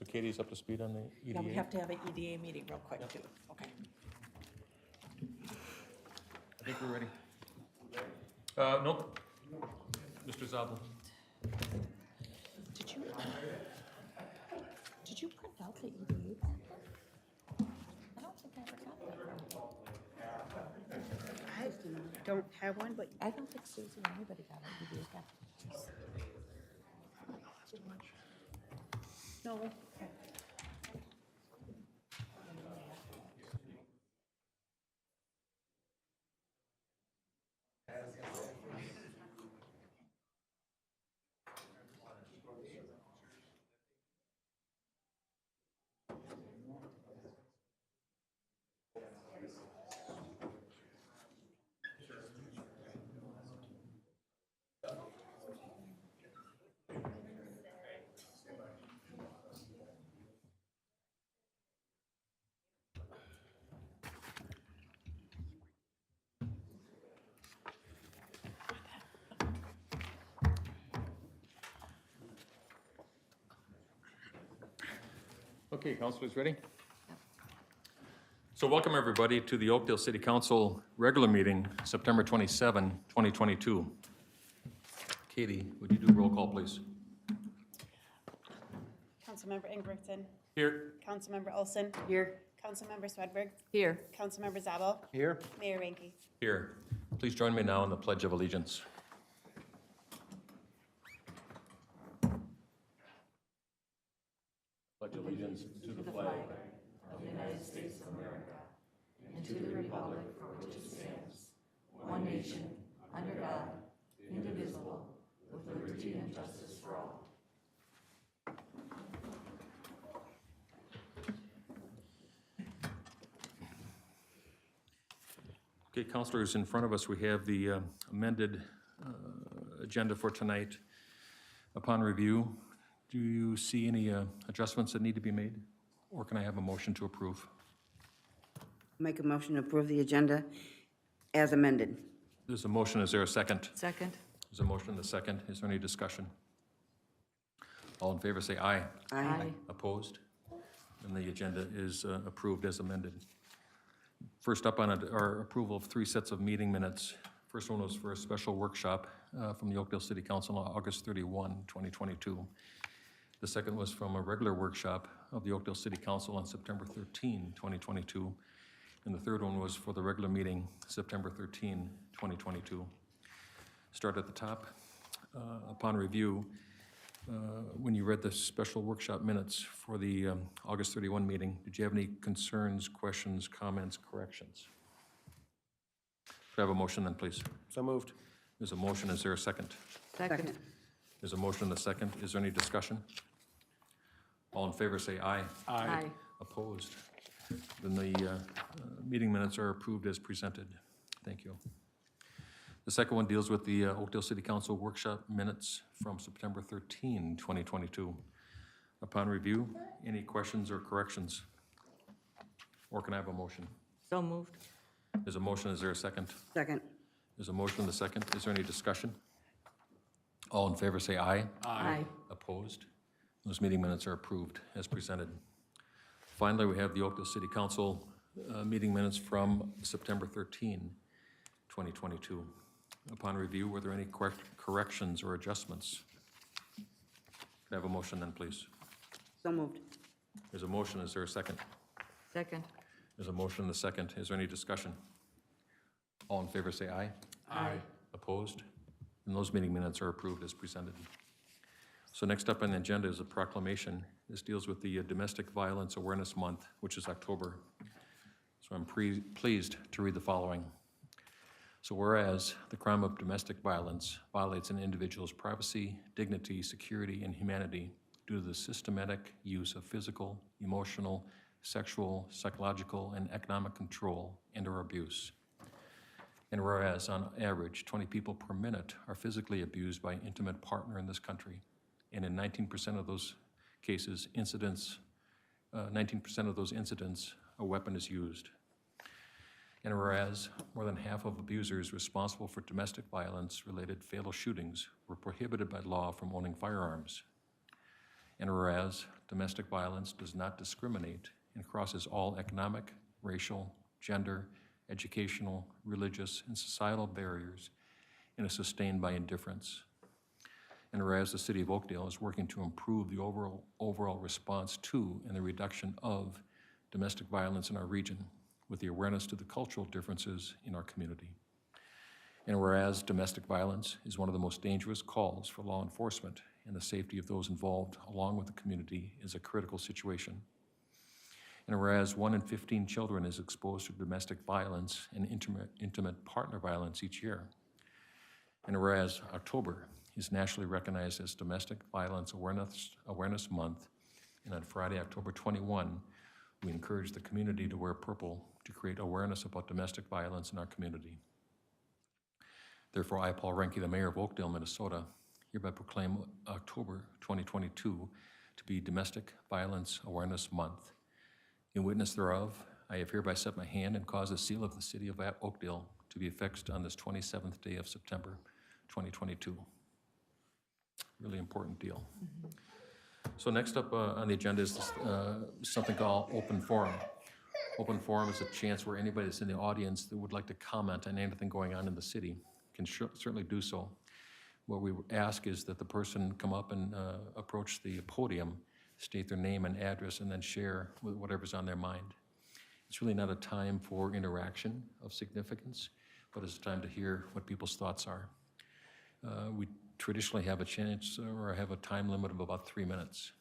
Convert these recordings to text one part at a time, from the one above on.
So Katie's up to speed on the EDA? Yeah, we have to have an EDA meeting real quick too. Okay. I think we're ready. Nope. Mr. Zabel. Did you print out the EDA packet? I don't think I ever got that. I don't have one, but I don't think Susie or anybody got an EDA packet. no. Okay, councilors ready? So welcome everybody to the Oakdale City Council regular meeting, September 27, 2022. Katie, would you do roll call, please? Councilmember Ingbertson. Here. Councilmember Olson. Here. Councilmember Swedberg. Here. Councilmember Zabel. Here. Mayor Ranky. Here. Please join me now in the Pledge of Allegiance. Pledge allegiance to the flag of the United States of America and to the republic for which it stands, one nation, under God, indivisible, with liberty and justice for all. Okay, councilors, in front of us we have the amended agenda for tonight. Upon review, do you see any adjustments that need to be made? Or can I have a motion to approve? Make a motion to approve the agenda as amended. There's a motion, is there a second? Second. There's a motion and a second. Is there any discussion? All in favor say aye. Aye. Opposed? And the agenda is approved as amended. First up on our approval of 3 sets of meeting minutes. First one was for a special workshop from the Oakdale City Council on August 31, 2022. The second was from a regular workshop of the Oakdale City Council on September 13, 2022. And the third one was for the regular meeting, September 13, 2022. Start at the top. Upon review, when you read the special workshop minutes for the August 31 meeting, did you have any concerns, questions, comments, corrections? Could I have a motion then, please? So moved. There's a motion. Is there a second? Second. There's a motion and a second. Is there any discussion? All in favor say aye. Aye. Opposed? Then the meeting minutes are approved as presented. Thank you. The second one deals with the Oakdale City Council workshop minutes from September 13, 2022. Upon review, any questions or corrections? Or can I have a motion? So moved. There's a motion. Is there a second? Second. There's a motion and a second. Is there any discussion? All in favor say aye. Aye. Opposed? Those meeting minutes are approved as presented. Finally, we have the Oakdale City Council meeting minutes from September 13, 2022. Upon review, were there any corrections or adjustments? Could I have a motion then, please? So moved. There's a motion. Is there a second? Second. There's a motion and a second. Is there any discussion? All in favor say aye. Aye. Opposed? And those meeting minutes are approved as presented. So next up on the agenda is a proclamation. This deals with the Domestic Violence Awareness Month, which is October. So I'm pleased to read the following. So whereas the crime of domestic violence violates an individual's privacy, dignity, security, and humanity due to the systematic use of physical, emotional, sexual, psychological, and economic control and/or abuse. And whereas on average, 20 people per minute are physically abused by an intimate partner in this country, and in 19% of those cases, 19% of those incidents, a weapon is used. And whereas more than half of abusers responsible for domestic violence-related fatal shootings were prohibited by law from owning firearms. And whereas domestic violence does not discriminate and crosses all economic, racial, gender, educational, religious, and societal barriers and is sustained by indifference. And whereas the City of Oakdale is working to improve the overall response to and the reduction of domestic violence in our region with the awareness to the cultural differences in our community. And whereas domestic violence is one of the most dangerous calls for law enforcement and the safety of those involved along with the community is a critical situation. And whereas 1 in 15 children is exposed to domestic violence and intimate partner violence each year. And whereas October is nationally recognized as Domestic Violence Awareness Month, and on Friday, October 21, we encourage the community to wear purple to create awareness about domestic violence in our community. Therefore, I, Paul Renke, the Mayor of Oakdale, Minnesota, hereby proclaim October 2022 to be Domestic Violence Awareness Month. In witness thereof, I have hereby set my hand and caused the seal of the City of Oakdale to be affixed on this 27th day of September 2022. Really important deal. So next up on the agenda is something called open forum. Open forum is a chance where anybody that's in the audience that would like to comment on anything going on in the city can certainly do so. What we ask is that the person come up and approach the podium, state their name and address, and then share with whatever's on their mind. It's really not a time for interaction of significance, but it's a time to hear what people's thoughts are. We traditionally have a chance or have a time limit of about 3 minutes.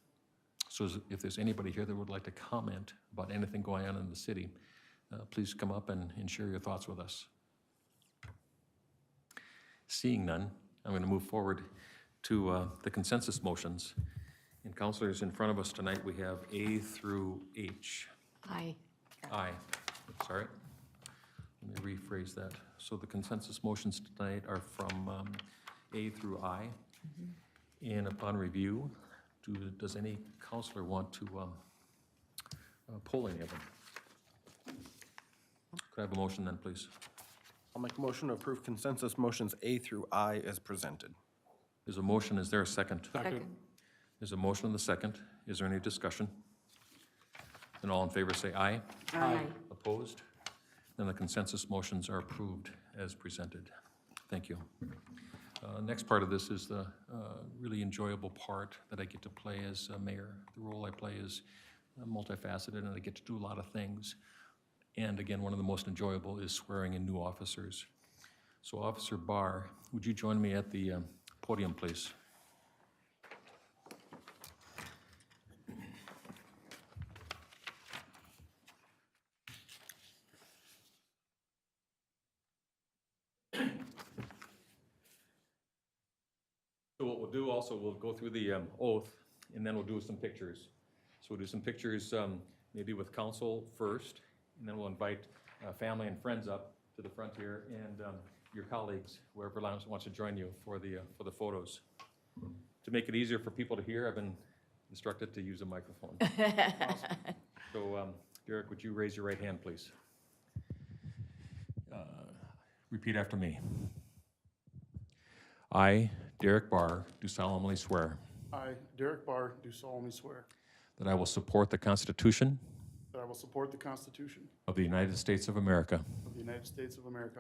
So if there's anybody here that would like to comment about anything going on in the city, please come up and share your thoughts with us. Seeing none, I'm going to move forward to the consensus motions. And councilors, in front of us tonight, we have A through H. Aye. Aye. Sorry. Let me rephrase that. So the consensus motions tonight are from A through I. And upon review, does any counselor want to pull any of them? Could I have a motion then, please? I'll make a motion to approve consensus motions A through I as presented. There's a motion. Is there a second? Second. There's a motion and a second. Is there any discussion? Then all in favor say aye. Aye. Opposed? Then the consensus motions are approved as presented. Thank you. Next part of this is the really enjoyable part that I get to play as mayor. The role I play is multifaceted, and I get to do a lot of things. And again, one of the most enjoyable is swearing in new officers. So Officer Barr, would you join me at the podium, please? So what we'll do also, we'll go through the oath, and then we'll do some pictures. So we'll do some pictures maybe with council first, and then we'll invite family and friends up to the front here, and your colleagues, whoever wants to join you for the photos. To make it easier for people to hear, I've been instructed to use a microphone. Awesome. So Derek, would you raise your right hand, please? Repeat after me. I, Derek Barr, do solemnly swear I, Derek Barr, do solemnly swear that I will support the Constitution that I will support the Constitution of the United States of America of the United States of America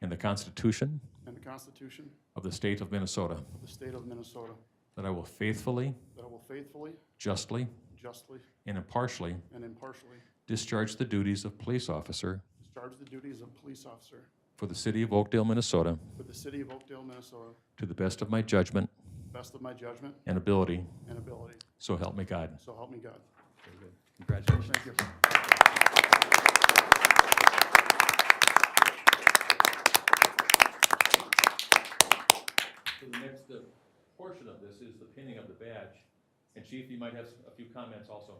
and the Constitution and the Constitution of the State of Minnesota, of the State of Minnesota, that I will faithfully, that I will faithfully, justly, justly, and impartially and impartially discharge the duties of police officer discharge the duties of police officer for the City of Oakdale, Minnesota, for the City of Oakdale, Minnesota, to the best of my judgment best of my judgment and ability, and ability. so help me God. So help me God. Very good. Congratulations. Thank you. So the next portion of this is the pinning of the badge. And Chief, you might have a few comments also.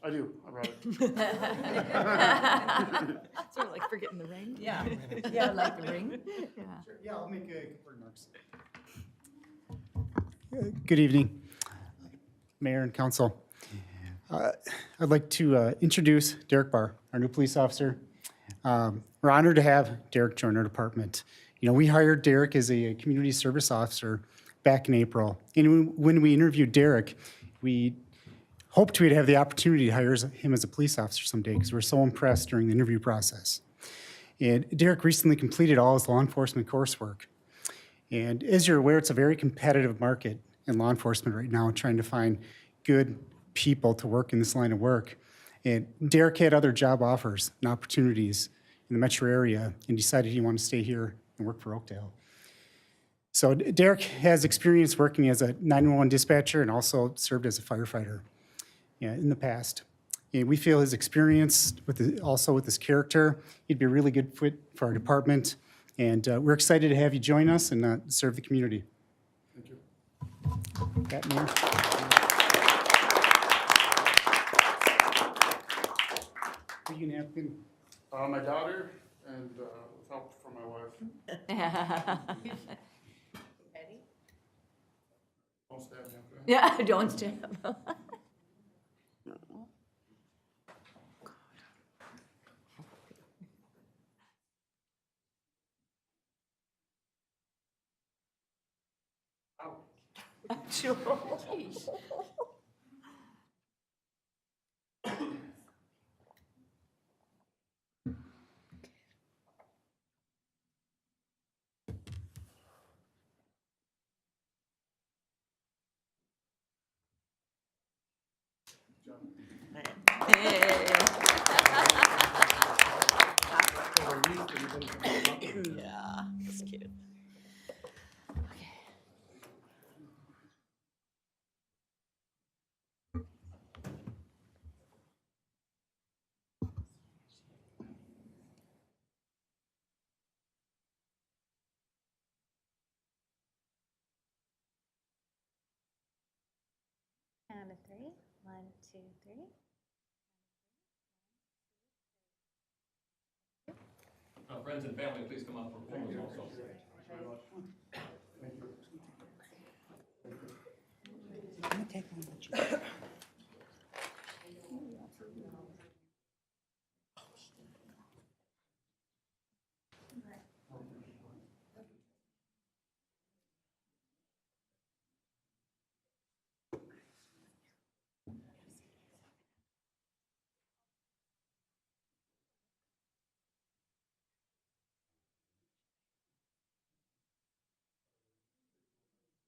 I do. I brought it. Sort of like forgetting the ring. Yeah. Yeah, like the ring. Yeah. Yeah, I'll make a couple remarks. Good evening, Mayor and Council. I'd like to introduce Derek Barr, our new police officer. We're honored to have Derek join our department. You know, we hired Derek as a community service officer back in April. And when we interviewed Derek, we hoped we'd have the opportunity to hire him as a police officer someday because we're so impressed during the interview process. And Derek recently completed all his law enforcement coursework. And as you're aware, it's a very competitive market in law enforcement right now, trying to find good people to work in this line of work. And Derek had other job offers and opportunities in the metro area and decided he wanted to stay here and work for Oakdale. So Derek has experience working as a 911 dispatcher and also served as a firefighter in the past. And we feel his experience also with his character, he'd be a really good fit for our department. And we're excited to have you join us and serve the community. Thank you. Pat, Mayor. Who are you gonna have pin? My daughter and with help from my wife. Ready? Don't stab me, okay? Yeah, don't stab. Sure. Yeah, that's cute. Count of three. 1, 2, 3. Friends and family, please come up for photos also.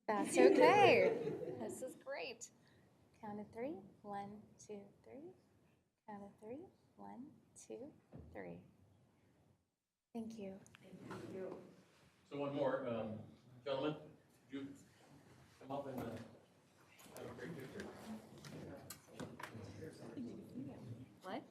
That's okay. This is great. Count of three. 1, 2, 3. Count of three. 1, 2, 3. Thank you. So one more, gentlemen, could you come up and have a great picture? What?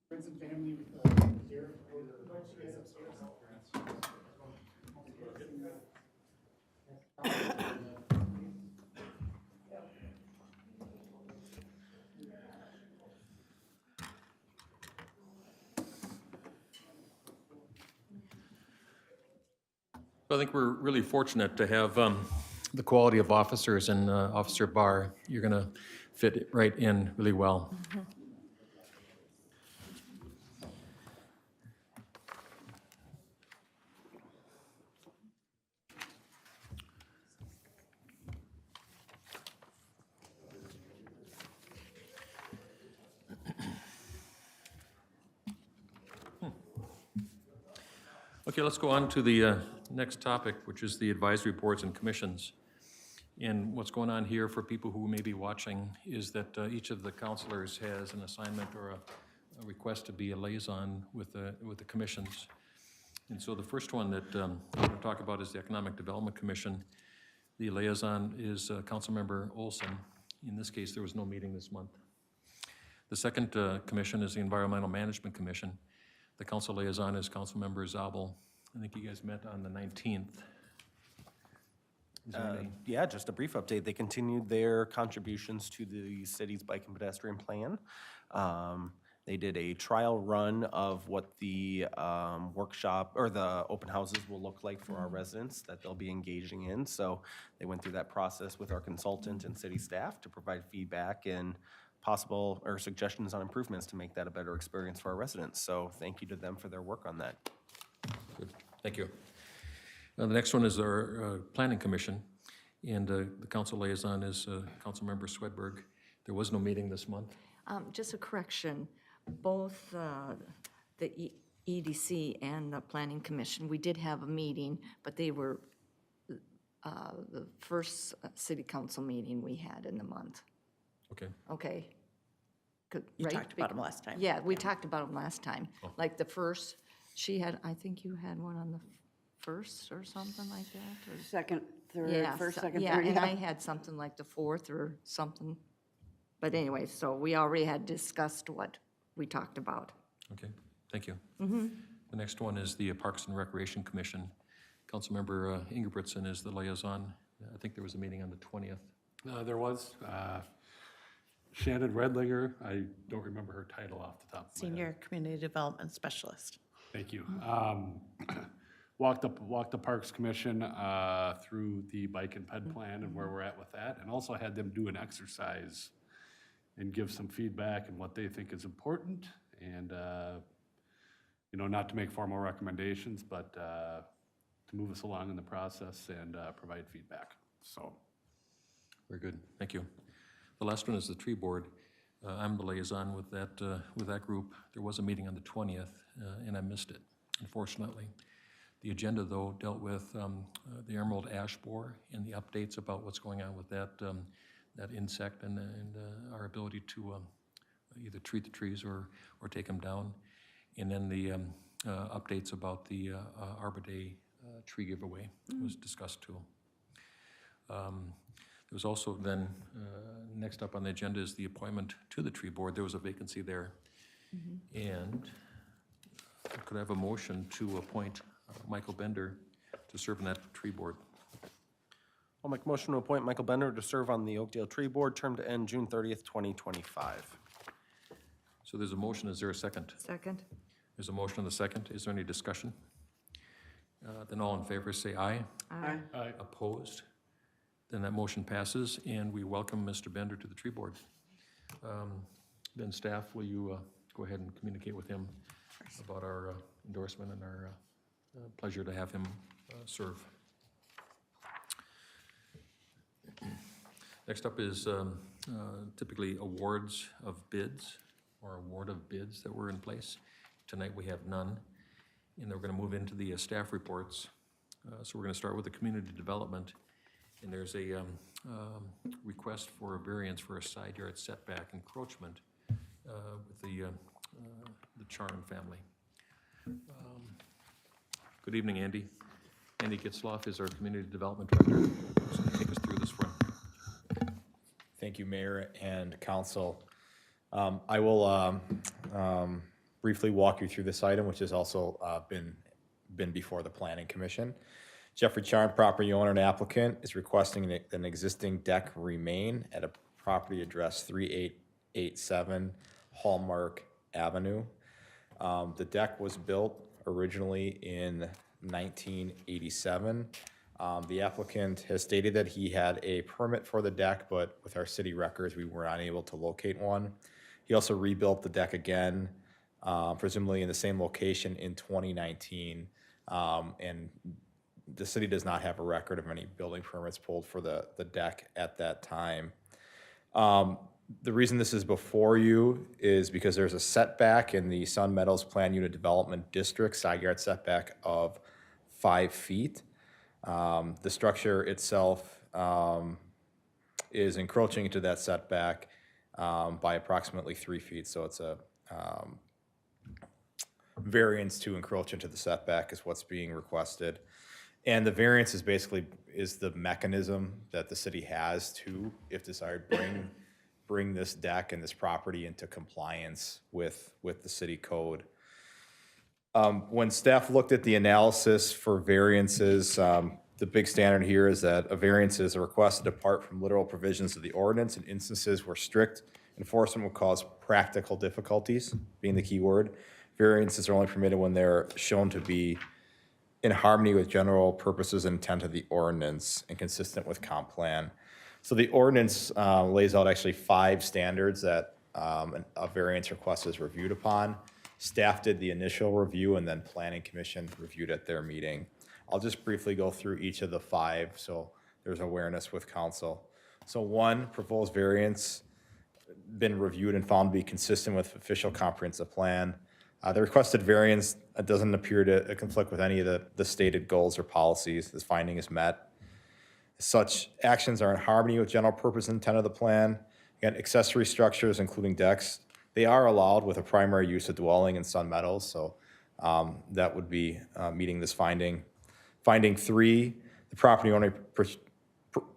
Friends and family, Derek, I think we're really fortunate to have the quality of officers, and Officer Barr, you're going to fit right in really well. Okay, let's go on to the next topic, which is the advisory boards and commissions. And what's going on here for people who may be watching is that each of the counselors has an assignment or a request to be a liaison with the commissions. And so the first one that I'm going to talk about is the Economic Development Commission. The liaison is Councilmember Olson. In this case, there was no meeting this month. The second commission is the Environmental Management Commission. The council liaison is Councilmember Zabel. I think you guys met on the 19th. Is there any- Yeah, just a brief update. They continued their contributions to the city's bike and pedestrian plan. They did a trial run of what the workshop or the open houses will look like for our residents that they'll be engaging in. So they went through that process with our consultant and city staff to provide feedback and possible or suggestions on improvements to make that a better experience for our residents. So thank you to them for their work on that. Good, thank you. The next one is our Planning Commission, and the council liaison is Councilmember Swedberg. There was no meeting this month. Just a correction, both the EDC and the Planning Commission, we did have a meeting, but they were the first city council meeting we had in the month. Okay, Okay. Good, You right? talked about them last time. Yeah, we talked about them last time. Like the first, she had, I think you had one on the first or something like that, or? Second, third, Yeah, first, so- second, yeah, third, and I yeah. had something like the fourth or something. But anyway, so we already had discussed what we talked about. okay, thank you. The next one is the Parks and Recreation Commission. Councilmember Ingebrigtsen is the liaison. I think there was a meeting on the 20th. There was Shannon Redlinger. I don't remember her title off the top of my head. Senior Community Development Specialist. Thank you. Walked the Parks Commission through the bike and ped plan and where we're at with that, and also had them do an exercise and give some feedback and what they think is important, and not to make formal recommendations, but to move us along in the process and provide feedback. So. Very good, thank you. The last one is the tree board. I'm the liaison with that group. There was a meeting on the 20th, and I missed it, unfortunately. The agenda, though, dealt with the emerald ash borer and the updates about what's going on with that insect and our ability to either treat the trees or take them down. And then the updates about the Arbor Day tree giveaway was discussed too. There was also then, next up on the agenda is the appointment to the tree board. There was a vacancy there. And could I have a motion to appoint Michael Bender to serve on that tree board? I'll make a motion to appoint Michael Bender to serve on the Oakdale Tree Board, term to end June 30th, 2025. So there's a motion, is there a second? Second? There's a motion and a second. Is there any discussion? Then all in favor say aye. Aye. Aye. Opposed? Then that motion passes, and we welcome Mr. Bender to the tree board. Then staff, will you go ahead and communicate with him about our endorsement and our pleasure to have him serve. Next up is typically awards of bids or award of bids that were in place. Tonight we have none, and then we're going to move into the staff reports. So we're going to start with the community development, and there's a request for a variance for a side yard setback encroachment with the Charn family. Good evening, Andy. Andy Gitzloff is our community development director. He's going to take us through this one. Thank you, Mayor and Council. I will briefly walk you through this item, which has also been before the Planning Commission. Jeffrey Charn, property owner and applicant, is requesting an existing deck remain at a property address 3887 Hallmark Avenue. The deck was built originally in 1987. The applicant has stated that he had a permit for the deck, but with our city records, we were unable to locate one. He also rebuilt the deck again, presumably in the same location in 2019. And the city does not have a record of any building permits pulled for the deck at that time. The reason this is before you is because there's a setback in the Sun Meadows Plan Unit Development District, side yard setback of 5 feet. The structure itself is encroaching into that setback by approximately 3 feet. So it's a variance to encroach into the setback is what's being requested. And the variance is basically the mechanism that the city has to, if desired, bring this deck and this property into compliance with the city code. When staff looked at the analysis for variances, the big standard here is that a variance is a request to depart from literal provisions of the ordinance in instances where strict enforcement would cause practical difficulties, being the key word. Variances are only permitted when they're shown to be in harmony with general purposes and intent of the ordinance and consistent with comp plan. So the ordinance lays out actually 5 standards that a variance request is reviewed upon. Staff did the initial review and then Planning Commission reviewed at their meeting. I'll just briefly go through each of the 5 so there's awareness with council. So 1, proposed variance, been reviewed and found to be consistent with official comprehensive plan. The requested variance doesn't appear to conflict with any of the stated goals or policies. This finding is met. Such actions are in harmony with general purpose and intent of the plan. Again, accessory structures, including decks, they are allowed with a primary use of dwelling in Sun Meadows, so that would be meeting this finding. Finding 3, the property owner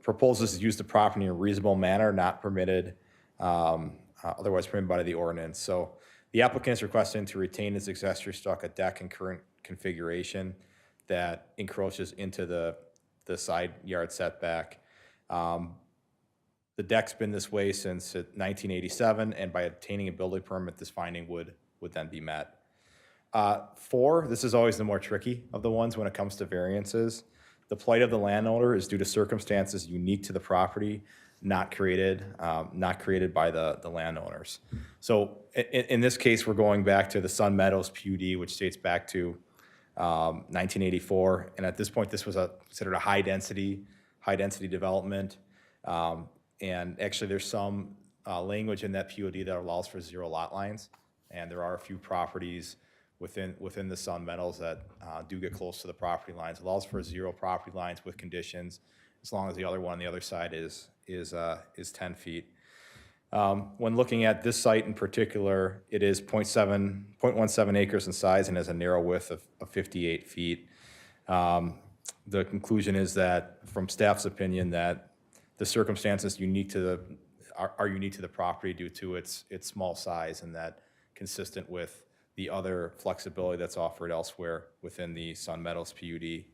proposes to use the property in a reasonable manner, not permitted, otherwise permitted by the ordinance. So the applicant is requesting to retain its accessory structure, a deck in current configuration that encroaches into the side yard setback. The deck's been this way since 1987, and by obtaining a building permit, this finding would then be met. 4, this is always the more tricky of the ones when it comes to variances. The plight of the landowner is due to circumstances unique to the property, not created by the landowners. So in this case, we're going back to the Sun Meadows PUD, which dates back to 1984. And at this point, this was considered a high density development. And actually, there's some language in that PUD that allows for 0 lot lines. And there are a few properties within the Sun Meadows that do get close to the property lines. It allows for 0 property lines with conditions, as long as the other one on the other side is 10 feet. When looking at this site in particular, it is 0.17 acres in size and has a narrow width of 58 feet. The conclusion is that, from staff's opinion, that the circumstances are unique to the property due to its small size, and that consistent with the other flexibility that's offered elsewhere within the Sun Meadows PUD.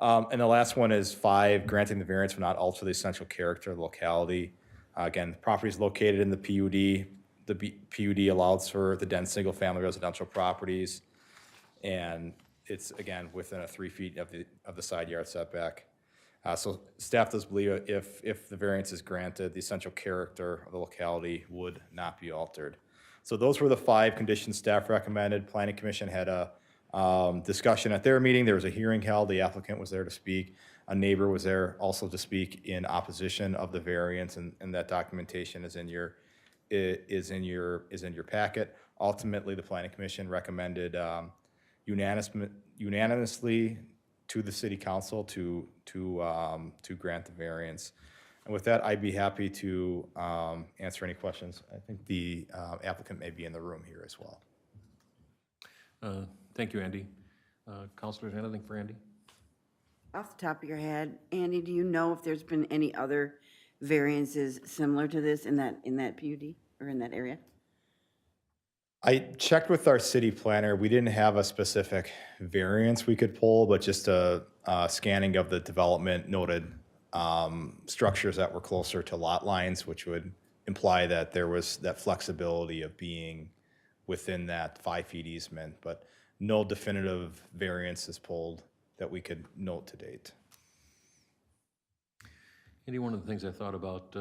And the last one is 5, granting the variance will not alter the essential character of the locality. Again, the property is located in the PUD. The PUD allows for the dense single-family residential properties, and it's, again, within a 3 feet of the side yard setback. So staff does believe if the variance is granted, the essential character of the locality would not be altered. So those were the 5 conditions staff recommended. Planning Commission had a discussion at their meeting. There was a hearing held. The applicant was there to speak. A neighbor was there also to speak in opposition of the variance, and that documentation is in your packet. Ultimately, the Planning Commission recommended unanimously to the City Council to grant the variance. And with that, I'd be happy to answer any questions. I think the applicant may be in the room here as well. Thank you, Andy. Councilors, anything for Andy? Off the top of your head, Andy, do you know if there's been any other variances similar to this in that PUD or in that area? I checked with our city planner. We didn't have a specific variance we could pull, but just a scanning of the development noted structures that were closer to lot lines, which would imply that there was that flexibility of being within that 5 feet easement, but no definitive variance is pulled that we could note to date. Andy, one of the things I thought about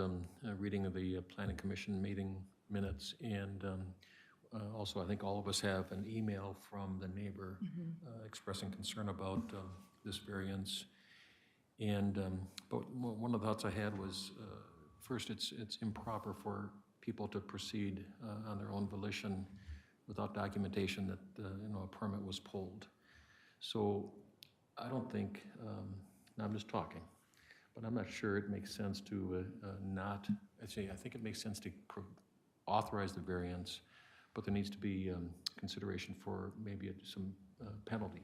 reading of the Planning Commission meeting minutes, and also I think all of us have an email from the neighbor expressing concern about this variance. And but one of the thoughts I had was, first, it's improper for people to proceed on their own volition without documentation that a permit was pulled. So I don't think, I'm just talking, but I'm not sure it makes sense to I think it makes sense to authorize the variance, but there needs to be consideration for maybe some penalty.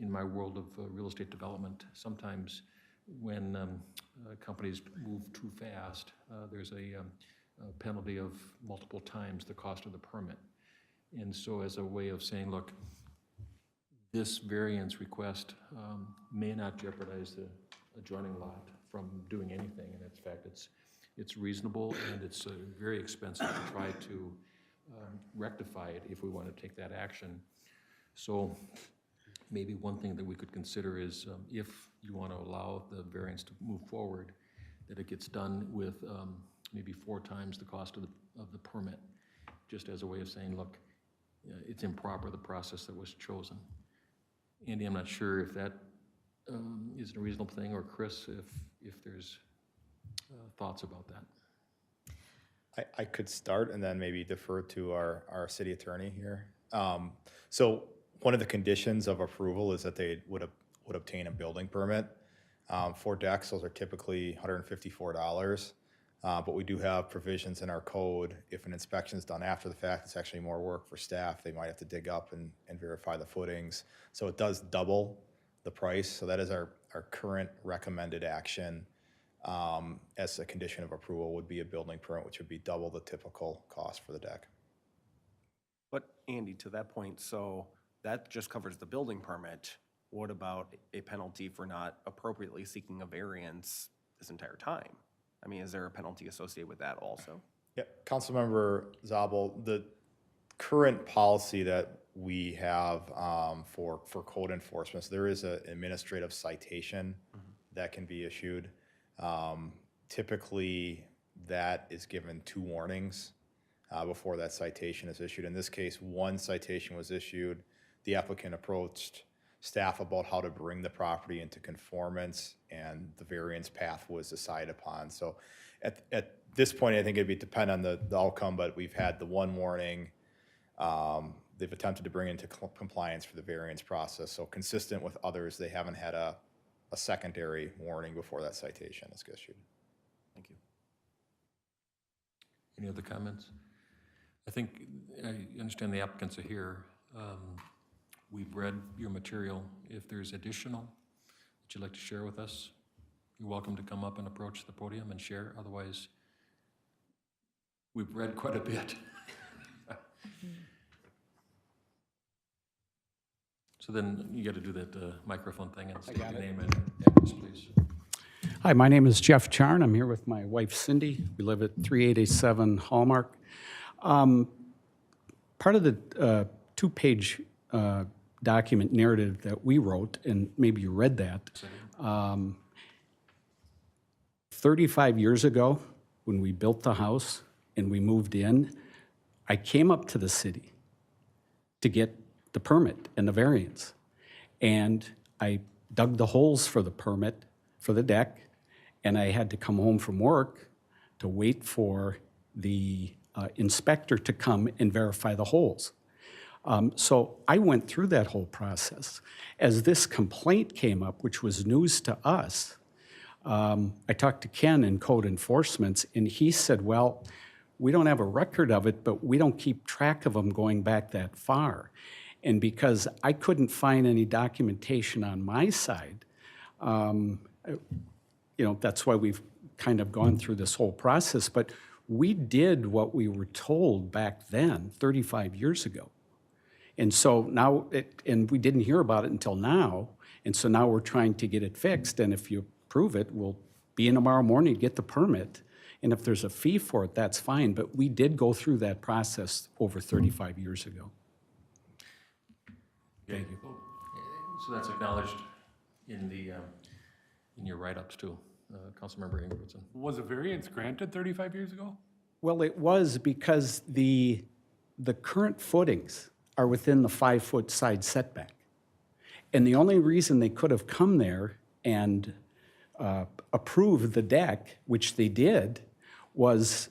In my world of real estate development, sometimes when companies move too fast, there's a penalty of multiple times the cost of the permit. And so as a way of saying, look, this variance request may not jeopardize the adjoining lot from doing anything. And in fact, it's reasonable and it's very expensive to try to rectify it if we want to take that action. So maybe one thing that we could consider is if you want to allow the variance to move forward, that it gets done with maybe 4 times the cost of the permit, just as a way of saying, look, it's improper, the process that was chosen. Andy, I'm not sure if that is a reasonable thing, or Chris, if there's thoughts about that. I could start and then maybe defer to our city attorney here. So one of the conditions of approval is that they would obtain a building permit. For decks, those are typically $154. But we do have provisions in our code. If an inspection is done after the fact, it's actually more work for staff. They might have to dig up and verify the footings. So it does double the price. So that is our current recommended action as a condition of approval would be a building permit, which would be double the typical cost for the deck. But Andy, to that point, so that just covers the building permit. What about a penalty for not appropriately seeking a variance this entire time? I mean, is there a penalty associated with that also? Yeah, Councilmember Zabel, the current policy that we have for code enforcement, so there is an administrative citation that can be issued. Typically, that is given 2 warnings before that citation is issued. In this case, 1 citation was issued. The applicant approached staff about how to bring the property into conformance, and the variance path was decided upon. So at this point, I think it'd be depend on the outcome, but we've had the 1 warning. They've attempted to bring into compliance for the variance process. So consistent with others, they haven't had a secondary warning before that citation is issued. Thank you. Any other comments? I think, I understand the applicants are here. We've read your material. If there's additional that you'd like to share with us, you're welcome to come up and approach the podium and share. Otherwise, we've read quite a bit. So then you got to do that microphone thing and state your name and address, please. Hi, my name is Jeff Charn. I'm here with my wife Cindy. We live at 3887 Hallmark. Part of the 2-page document narrative that we wrote, and maybe you read that, 35 years ago when we built the house and we moved in, I came up to the city to get the permit and the variance. And I dug the holes for the permit for the deck, and I had to come home from work to wait for the inspector to come and verify the holes. So I went through that whole process. As this complaint came up, which was news to us, I talked to Ken in code enforcement, and he said, well, we don't have a record of it, but we don't keep track of them going back that far. And because I couldn't find any documentation on my side, that's why we've kind of gone through this whole process. But we did what we were told back then, 35 years ago. And so now, and we didn't hear about it until now, and so now we're trying to get it fixed, and if you approve it, we'll be in tomorrow morning to get the permit, and if there's a fee for it, that's fine, but we did go through that process over 35 years ago. Thank you. So that's acknowledged in the in your write-ups too, Councilmember Ingridson. Was a variance granted 35 years ago? Well, it was because the current footings are within the 5-foot side setback. And the only reason they could have come there and approved the deck, which they did, was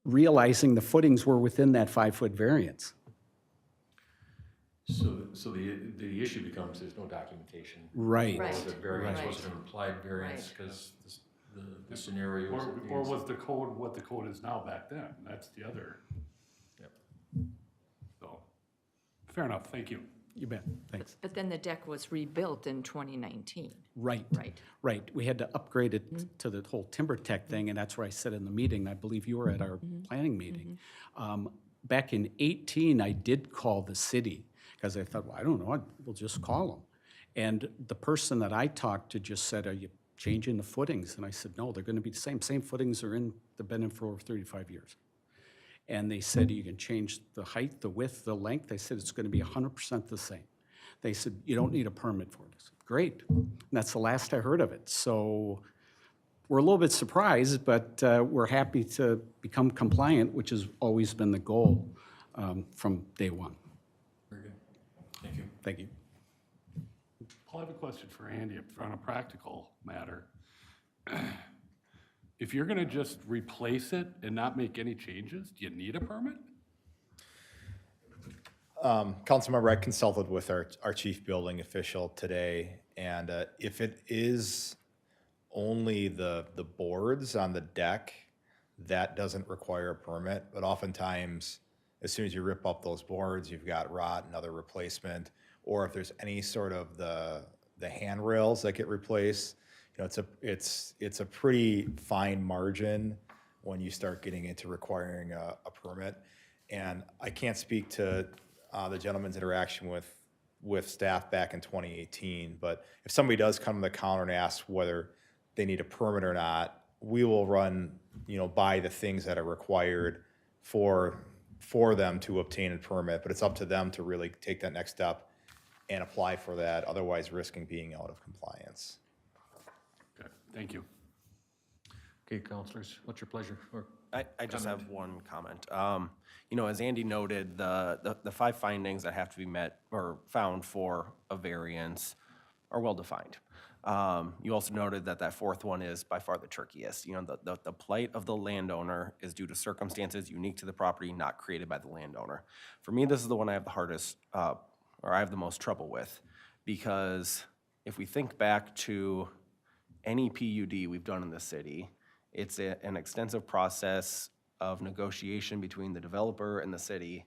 realizing the footings were within that 5-foot variance. So the issue becomes there's no documentation. Right. Right. The variance Right. was an implied variance Right. because the scenario was. Or was the code what the code is now back then? That's the other. Yep. So, fair enough, thank you. You bet, thanks. But then the deck was rebuilt in 2019. Right. Right. Right, we had to upgrade it to the whole timber tech thing, and that's where I said in the meeting, I believe you were at our planning meeting. back in 18, I did call the city, because I thought, well, I don't know, we'll just call them. And the person that I talked to just said, are you changing the footings? And I said, no, they're gonna be the same. Same footings are in, they've been in for over 35 years. And they said, you can change the height, the width, the length. They said, it's gonna be 100% the same. They said, you don't need a permit for it. I said, great. And that's the last I heard of it. So we're a little bit surprised, but we're happy to become compliant, which has always been the goal from day one. Very good. Thank you. Thank you. Paul, I have a question for Andy on a practical matter. If you're gonna just replace it and not make any changes, do you need a permit? Councilmember, I consulted with our chief building official today, and if it is only the boards on the deck, that doesn't require a permit. But oftentimes, as soon as you rip up those boards, you've got rot and other replacement, or if there's any sort of the handrails that get replaced, you know, it's a pretty fine margin when you start getting into requiring a permit. And I can't speak to the gentleman's interaction with staff back in 2018, but if somebody does come to the counter and ask whether they need a permit or not, we will run, you know, by the things that are required for them to obtain a permit, but it's up to them to really take that next step and apply for that, otherwise risking being out of compliance. Okay, thank you. Okay, councilors, what's your pleasure? Or I just have one comment. You know, as Andy noted, the 5 findings that have to be met or found for a variance are well-defined. You also noted that 4th one is by far the trickiest. You know, the plight of the landowner is due to circumstances unique to the property, not created by the landowner. For me, this is the one I have the hardest, or I have the most trouble with, because if we think back to any PUD we've done in the city, it's an extensive process of negotiation between the developer and the city.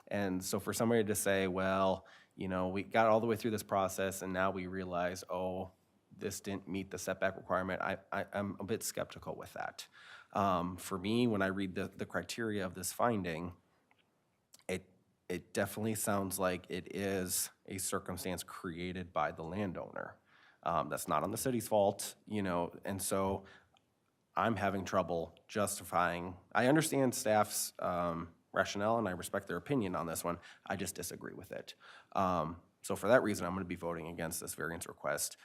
And so for somebody to say, well, you know, we got all the way through this process and now we realize, oh, this didn't meet the setback requirement, I'm a bit skeptical with that. For me, when I read the criteria of this finding, it definitely sounds like it is a circumstance created by the landowner. That's not on the city's fault, you know, and so I'm having trouble justifying. I understand staff's rationale and I respect their opinion on this one. I just disagree with it. So for that reason, I'm going to be voting against this variance request,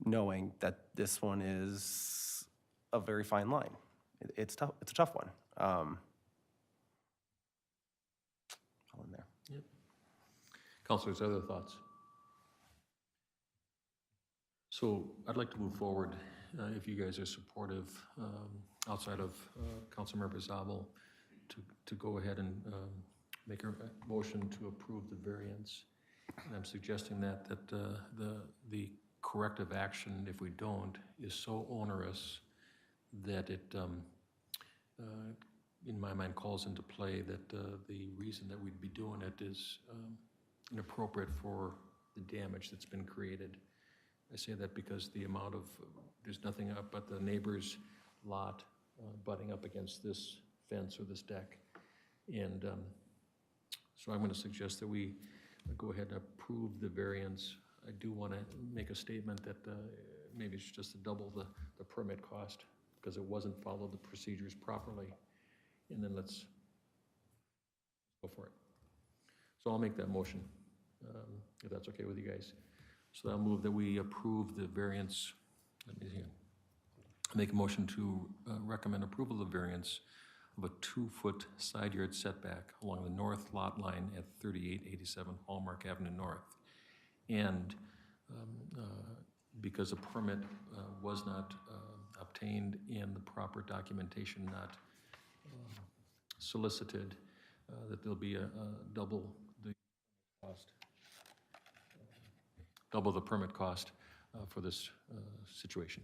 knowing that this one is a very fine line. It's tough. It's a tough one. All in there. Yep. Councilors, other thoughts? So I'd like to move forward, if you guys are supportive, outside of Councilmember Zabel, to go ahead and make a motion to approve the variance. And I'm suggesting that the corrective action, if we don't, is so onerous that it, in my mind, calls into play that the reason that we'd be doing it is inappropriate for the damage that's been created. I say that because the amount of, there's nothing up but the neighbor's lot butting up against this fence or this deck. And so I'm going to suggest that we go ahead and approve the variance. I do want to make a statement that maybe it's just to double the permit cost because it wasn't followed the procedures properly. And then let's go for it. So I'll make that motion, if that's okay with you guys. So I'll move that we approve the variance. Let me see. Make a motion to recommend approval of variance of a 2-foot side yard setback along the north lot line at 3887 Hallmark Avenue North. And because a permit was not obtained and the proper documentation not solicited, that there'll be a double the cost. Double the permit cost for this situation.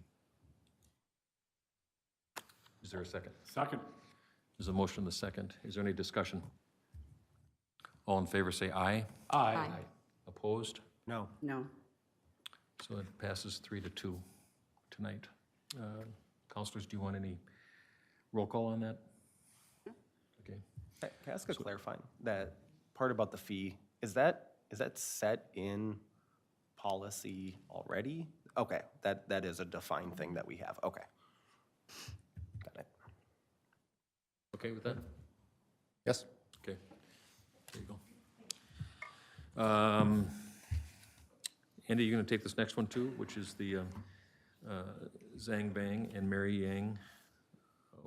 Is there a second? Second. There's a motion and a second. Is there any discussion? All in favor say aye. Aye. Opposed? No. No. So it passes 3-2 tonight. Councilors, do you want any roll call on that? Okay. Can I ask a clarifying, that part about the fee, is that set in policy already? Okay, that is a defined thing that we have, okay. Got it. Okay with that? Yes? Okay, there you go. Andy, you're going to take this next one too, which is the Zhang Bang and Mary Yang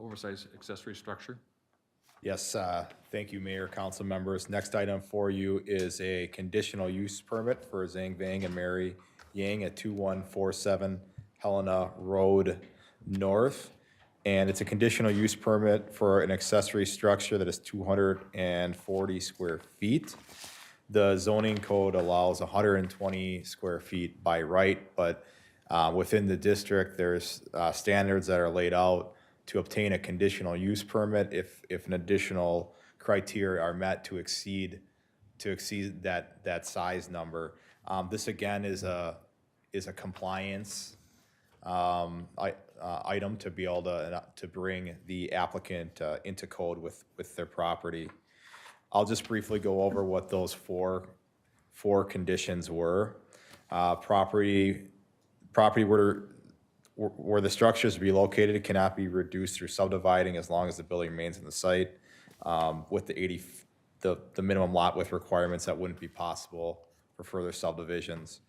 oversized accessory structure? Yes, thank you, Mayor, council members. Next item for you is a conditional use permit for Zhang Vang and Mary Yang at 2147 Helena Road North. And it's a conditional use permit for an accessory structure that is 240 square feet. The zoning code allows 120 square feet by right, but within the district, there's standards that are laid out to obtain a conditional use permit if an additional criteria are met to exceed that size number. This again is a compliance item to be able to bring the applicant into code with their property. I'll just briefly go over what those four conditions were. Property where the structure is to be located cannot be reduced through subdividing as long as the building remains in the site. With the minimum lot width requirements, that wouldn't be possible for further subdivisions.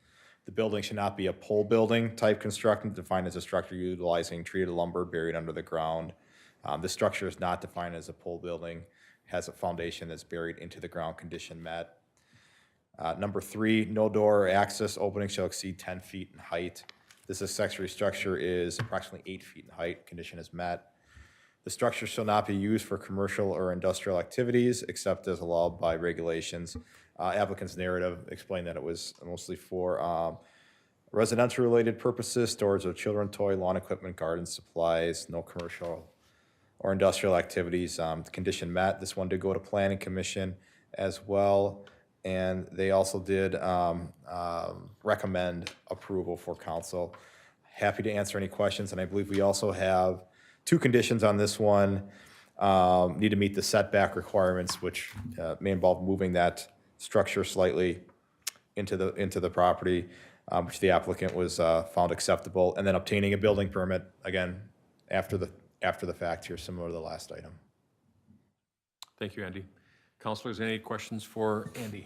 The building should not be a pole building type construction, defined as a structure utilizing treated lumber buried under the ground. The structure is not defined as a pole building, has a foundation that's buried into the ground, condition met. Number 3, no door or access opening shall exceed 10 feet in height. This accessory structure is approximately 8 feet in height, condition is met. The structure shall not be used for commercial or industrial activities except as allowed by regulations. Applicant's narrative explained that it was mostly for residential related purposes, storage of children toy, lawn equipment, garden supplies, no commercial or industrial activities. The condition met. This one did go to Planning Commission as well, and they also did recommend approval for council. Happy to answer any questions, and I believe we also have 2 conditions on this one. Need to meet the setback requirements, which may involve moving that structure slightly into the property, which the applicant was found acceptable, and then obtaining a building permit, again, after the fact here, similar to the last item. Thank you, Andy. Councilors, any questions for Andy?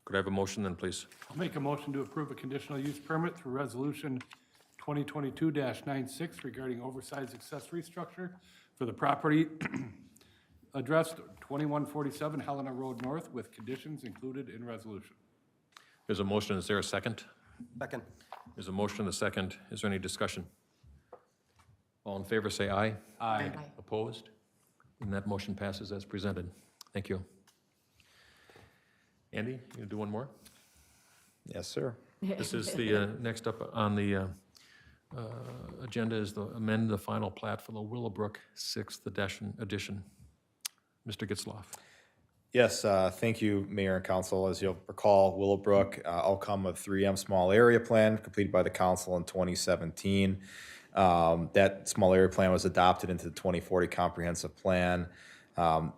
Could I have a motion then, please? I'll make a motion to approve a conditional use permit through resolution 2022-96 regarding oversized accessory structure for the property addressed 2147 Helena Road North with conditions included in resolution. There's a motion. Is there a second? Second. There's a motion and a second. Is there any discussion? All in favor, say aye. Aye. Opposed? And that motion passes as presented. Thank you. Andy, you gonna do one more? Yes, sir. This is the, next up on the agenda is the amend the final plat for the Willowbrook 6th edition. Mr. Getzloff. Yes, thank you, Mayor and Council. As you'll recall, Willowbrook, outcome of 3M small area plan completed by the council in 2017. That small area plan was adopted into the 2040 comprehensive plan.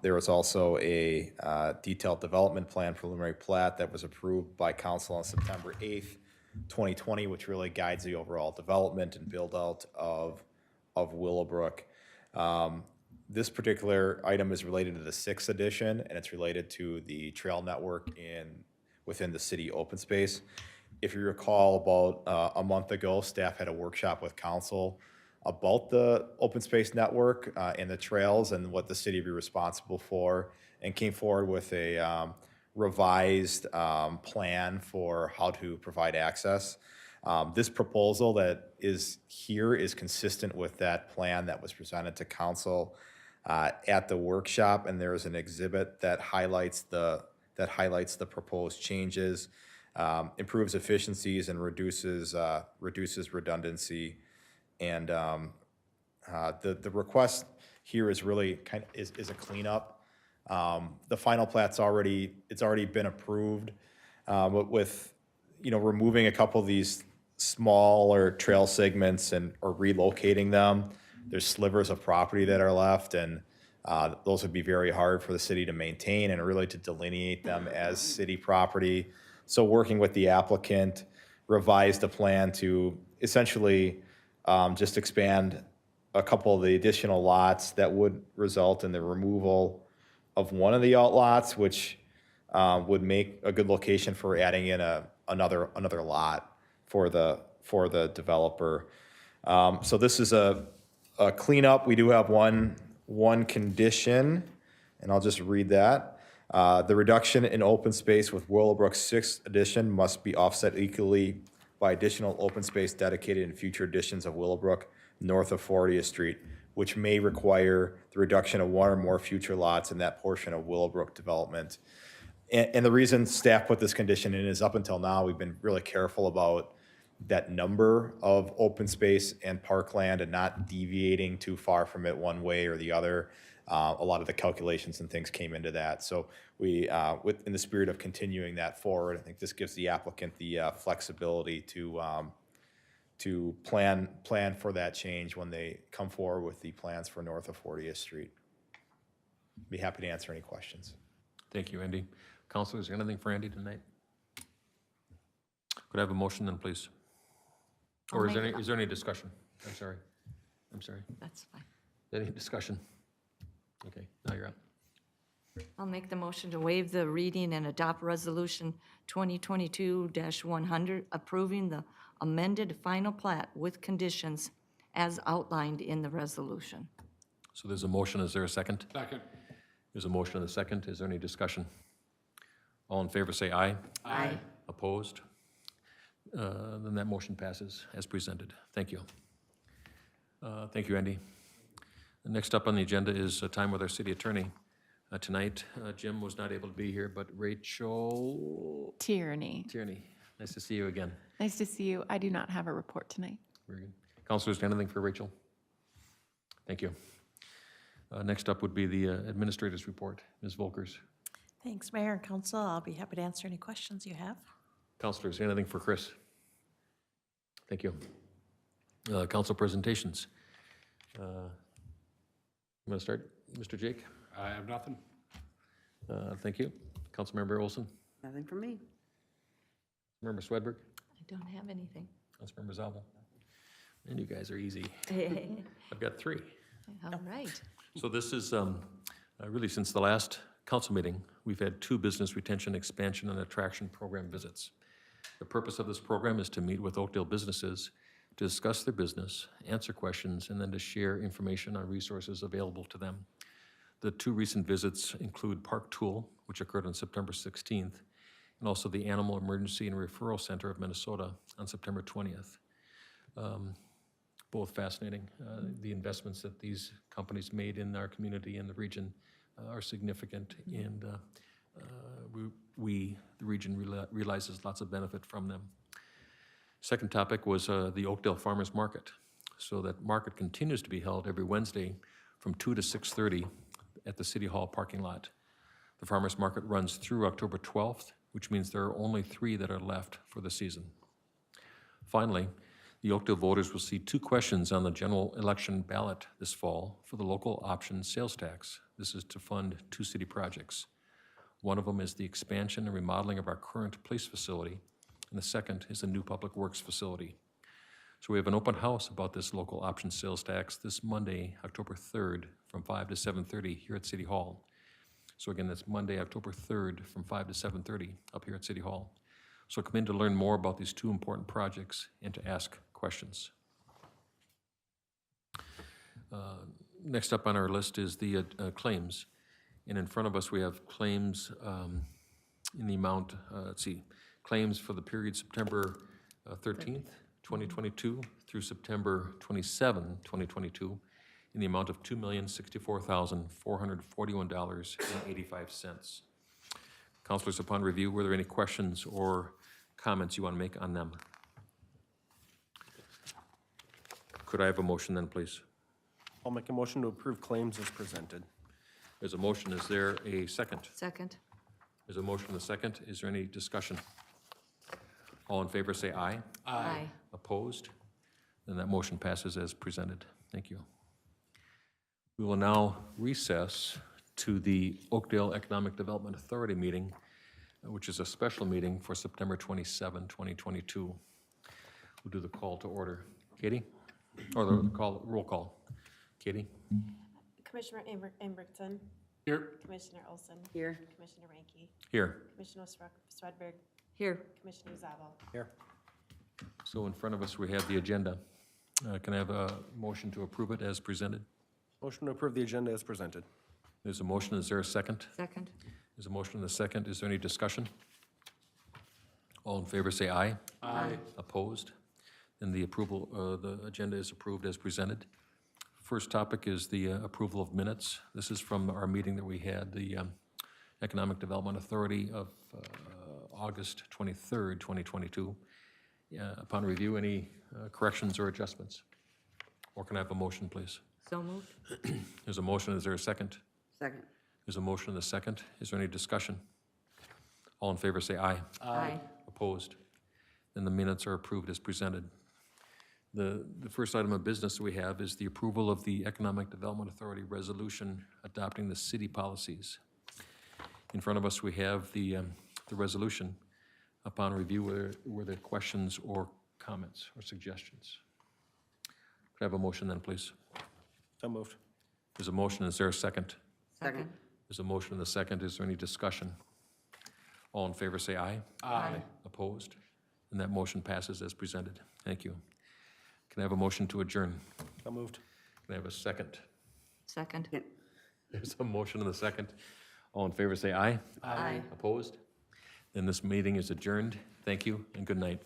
There was also a detailed development plan preliminary plat that was approved by council on September 8th, 2020, which really guides the overall development and build out of Willowbrook. This particular item is related to the 6th edition, and it's related to the trail network within the city open space. If you recall, about a month ago, staff had a workshop with council about the open space network and the trails and what the city would be responsible for, and came forward with a revised plan for how to provide access. This proposal that is here is consistent with that plan that was presented to council at the workshop, and there is an exhibit that highlights the proposed changes, improves efficiencies, and reduces redundancy. And the request here is really is a cleanup. The final plat's already been approved, but with removing a couple of these smaller trail segments or relocating them, there's slivers of property that are left, and those would be very hard for the city to maintain and really to delineate them as city property. So working with the applicant, revised the plan to essentially just expand a couple of the additional lots that would result in the removal of one of the outlots, which would make a good location for adding in another lot for the developer. So this is a cleanup. We do have one condition, and I'll just read that. The reduction in open space with Willowbrook's 6th edition must be offset equally by additional open space dedicated in future editions of Willowbrook north of 40th Street, which may require the reduction of one or more future lots in that portion of Willowbrook development. And the reason staff put this condition in is up until now, we've been really careful about that number of open space and parkland and not deviating too far from it one way or the other. A lot of the calculations and things came into that. So we, in the spirit of continuing that forward, I think this gives the applicant the flexibility to plan for that change when they come forward with the plans for north of 40th Street. Be happy to answer any questions. Thank you, Andy. Counselor, is there anything for Andy tonight? Could I have a motion then, please? Or is there any discussion? I'm sorry. That's fine. Any discussion? Okay, now you're up. I'll make the motion to waive the reading and adopt Resolution 2022-100, approving the amended final plat with conditions as outlined in the resolution. So there's a motion. Is there a second? Second. There's a motion and a second. Is there any discussion? All in favor say aye. Aye. Opposed? Then that motion passes as presented. Thank you. Thank you, Andy. Next up on the agenda is a time with our city attorney. Tonight, Jim was not able to be here, but Rachel Tierney. Nice to see you again. Nice to see you. I do not have a report tonight. Very good. Counselors, anything for Rachel? Thank you. Next up would be the administrator's report. Ms. Volkers. Thanks, Mayor and Council. I'll be happy to answer any questions you have. Counselors, anything for Chris? Thank you. Council presentations. You want to start, Mr. Jake? I have nothing. Thank you. Councilmember Olson? Nothing from me. Member Swedberg? I don't have anything. Councilmember Zabel? And you guys are easy. I've got 3. All right. So this is, really since the last council meeting, we've had 2 business retention, expansion, and attraction program visits. The purpose of this program is to meet with Oakdale businesses to discuss their business, answer questions, and then to share information on resources available to them. The 2 recent visits include Park Tool, which occurred on September 16th, and also the Animal Emergency and Referral Center of Minnesota on September 20th. Both fascinating. The investments that these companies made in our community and the region are significant, and the region realizes lots of benefit from them. Second topic was the Oakdale Farmers Market. So that market continues to be held every Wednesday from 2 to 6:30 at the City Hall parking lot. The Farmers Market runs through October 12th, which means there are only 3 that are left for the season. Finally, the Oakdale voters will see 2 questions on the general election ballot this fall for the local option sales tax. This is to fund 2 city projects. One of them is the expansion and remodeling of our current police facility, and the second is a new public works facility. So we have an open house about this local option sales tax this Monday, October 3rd, from 5 to 7:30 here at City Hall. So again, that's Monday, October 3rd, from 5 to 7:30 up here at City Hall. So come in to learn more about these 2 important projects and to ask questions. Next up on our list is the claims. And in front of us, we have claims in the amount, claims for the period September 13th, 2022 through September 27, 2022 in the amount of $2,064,441.85. Councilors, upon review, were there any questions or comments you want to make on them? Could I have a motion then, please? I'll make a motion to approve claims as presented. There's a motion. Is there a second? Second. There's a motion and a second. Is there any discussion? All in favor say aye. Aye. Opposed? Then that motion passes as presented. Thank you. We will now recess to the Oakdale Economic Development Authority meeting, which is a special meeting for September 27, 2022. We'll do the call to order. Katie? Or the call, roll call. Katie? Commissioner Ambrickson, Here. Commissioner Olson, Here. Commissioner Ranky, Here. Commissioner Swedberg, Here. Commissioner Zabel. Here. So in front of us, we have the agenda. Can I have a motion to approve it as presented? Motion to approve the agenda as presented. There's a motion. Is there a second? Second. There's a motion and a second. Is there any discussion? All in favor, say aye. Aye. Opposed? Then the approval, the agenda is approved as presented. First topic is the approval of minutes. This is from our meeting that we had, the Economic Development Authority of August 23rd, 2022. Upon review, any corrections or adjustments? Or can I have a motion, please? So moved. There's a motion. Is there a second? Second. There's a motion and a second. Is there any discussion? All in favor, say aye. Aye. Opposed? Then the minutes are approved as presented. The first item of business we have is the approval of the Economic Development Authority resolution adopting the city policies. In front of us, we have the resolution. Upon review, were there questions or comments or suggestions? Could I have a motion then, please? So moved. There's a motion. Is there a second? Second. There's a motion and a second. Is there any discussion? All in favor, say aye. Aye. Opposed? And that motion passes as presented. Thank you. Can I have a motion to adjourn? So moved. Can I have a second? Second. There's a motion and a second. All in favor, say aye. Aye. Opposed? Then this meeting is adjourned. Thank you and good night.